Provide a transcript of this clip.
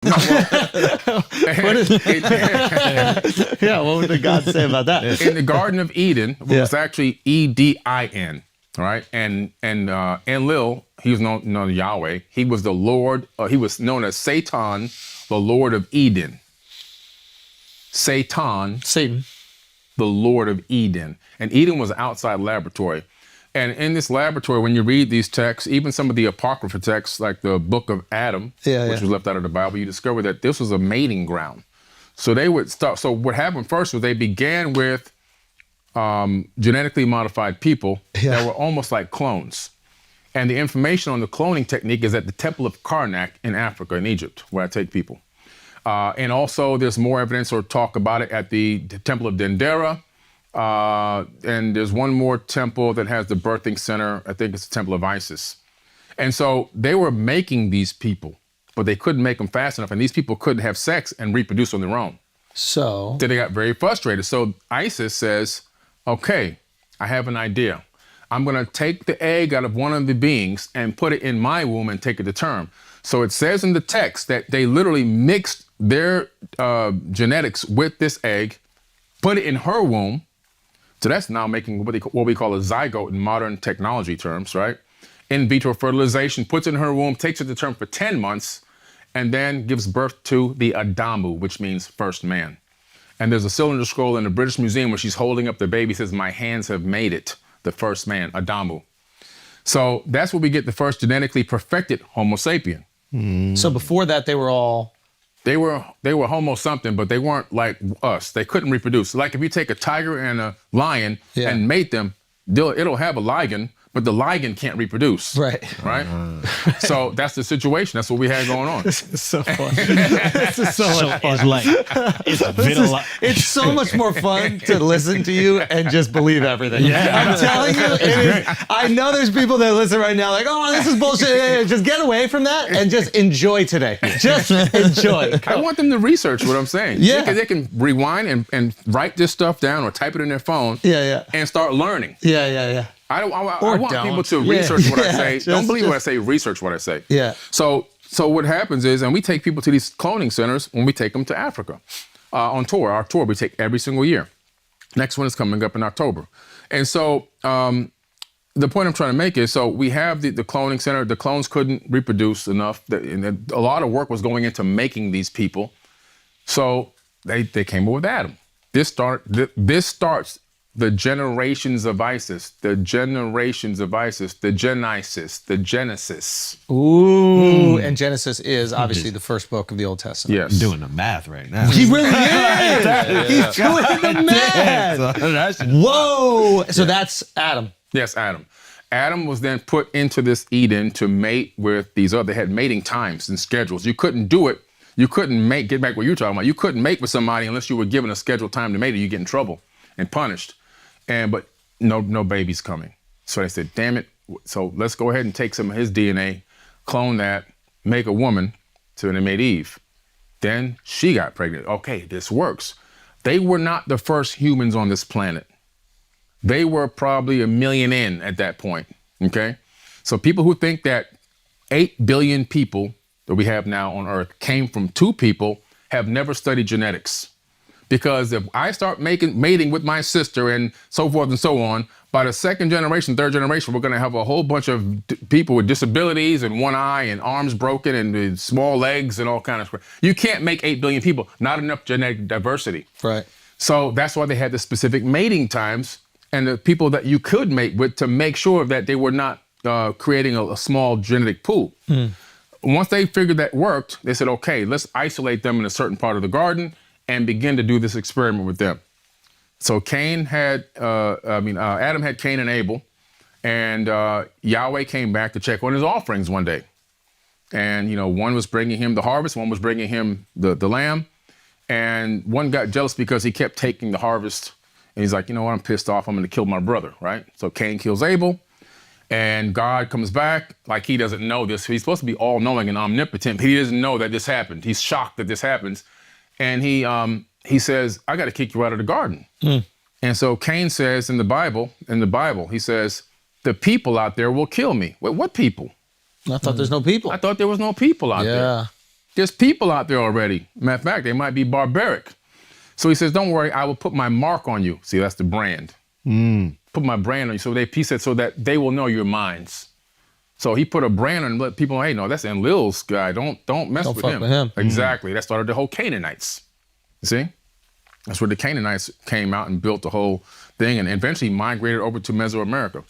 No, well, Yeah, what did God say about that? in the Garden of Eden, it was actually Edin, all right? And Enlil, he was known as Yahweh. He was the Lord, he was known as Satan, the Lord of Eden. Satan, the Lord of Eden. And Eden was an outside laboratory. And in this laboratory, when you read these texts, even some of the apocryphal texts, like the book of Adam, which was left out of the Bible, you discover that this was a mating ground. So they would start. So what happened first was they began with genetically modified people that were almost like clones. And the information on the cloning technique is at the Temple of Karnak in Africa, in Egypt, where I take people. And also there's more evidence or talk about it at the Temple of Dendera. And there's one more temple that has the birthing center. I think it's the Temple of Isis. And so they were making these people, but they couldn't make them fast enough. And these people couldn't have sex and reproduce on their own. So then they got very frustrated. So Isis says, okay, I have an idea. I'm going to take the egg out of one of the beings and put it in my womb and take it to term. So it says in the text that they literally mixed their genetics with this egg, put it in her womb. So that's now making what we call a zygote in modern technology terms, right? In vitro fertilization, puts it in her womb, takes it to term for 10 months, and then gives birth to the Adamu, which means first man. And there's a cylinder scroll in the British Museum where she's holding up the baby, says, my hands have made it, the first man, Adamu. So that's where we get the first genetically perfected Homo sapien. So before that, they were all... They were Homo something, but they weren't like us. They couldn't reproduce. Like if you take a tiger and a lion and mate them, it'll have a ligand, but the ligand can't reproduce. Right. So that's the situation. That's what we had going on. This is so fun. This is so much fun. It's so much more fun to listen to you and just believe everything. I'm telling you, I know there's people that listen right now like, oh, this is bullshit. Just get away from that and just enjoy today. Just enjoy. I want them to research what I'm saying. They can rewind and write this stuff down or type it in their phone and start learning. I want people to research what I say. Don't believe what I say, research what I say. So what happens is, and we take people to these cloning centers when we take them to Africa on tour. Our tour we take every single year. Next one is coming up in October. And so the point I'm trying to make is, so we have the cloning center. The clones couldn't reproduce enough. And a lot of work was going into making these people. So they came up with Adam. This starts the generations of Isis, the generations of Isis, the Genesis, the Genesis. Ooh, and Genesis is obviously the first book of the Old Testament. Yes. Doing the math right now. He really is. He's doing the math. Whoa. So that's Adam. Yes, Adam. Adam was then put into this Eden to mate with these other, they had mating times and schedules. You couldn't do it. You couldn't get back what you were talking about. You couldn't mate with somebody unless you were given a scheduled time to mate or you get in trouble and punished. But no baby's coming. So they said, damn it. So let's go ahead and take some of his DNA, clone that, make a woman. So they made Eve. Then she got pregnant. Okay, this works. They were not the first humans on this planet. They were probably 1 million in at that point, okay? So people who think that 8 billion people that we have now on Earth came from 2 people have never studied genetics. Because if I start mating with my sister and so forth and so on, by the second generation, third generation, we're going to have a whole bunch of people with disabilities and one eye and arms broken and small legs and all kinds of stuff. You can't make 8 billion people, not enough genetic diversity. Right. So that's why they had the specific mating times and the people that you could mate with to make sure that they were not creating a small genetic pool. Once they figured that worked, they said, okay, let's isolate them in a certain part of the garden and begin to do this experiment with them. So Adam had Cain and Abel, and Yahweh came back to check on his offerings one day. And, one was bringing him the harvest, one was bringing him the lamb, and one got jealous because he kept taking the harvest, and he's like, you know what, I'm pissed off, I'm gonna kill my brother, right? So Cain kills Abel, and God comes back like he doesn't know this. He's supposed to be all-knowing and omnipotent, but he doesn't know that this happened. He's shocked that this happens. And he says, I got to kick you out of the garden. And so Cain says in the Bible, he says, the people out there will kill me. Wait, what people? I thought there's no people. I thought there was no people out there. There's people out there already. Matter of fact, they might be barbaric. So he says, don't worry, I will put my mark on you. See, that's the brand. Put my brand on you. So he said, so that they will know your minds. So he put a brand on and let people know, hey, no, that's Enlil's guy. Don't mess with him. With him. Exactly. That started the whole Canaanites. You see? That's where the Canaanites came out and built the whole thing and eventually migrated over to Mesoamerica.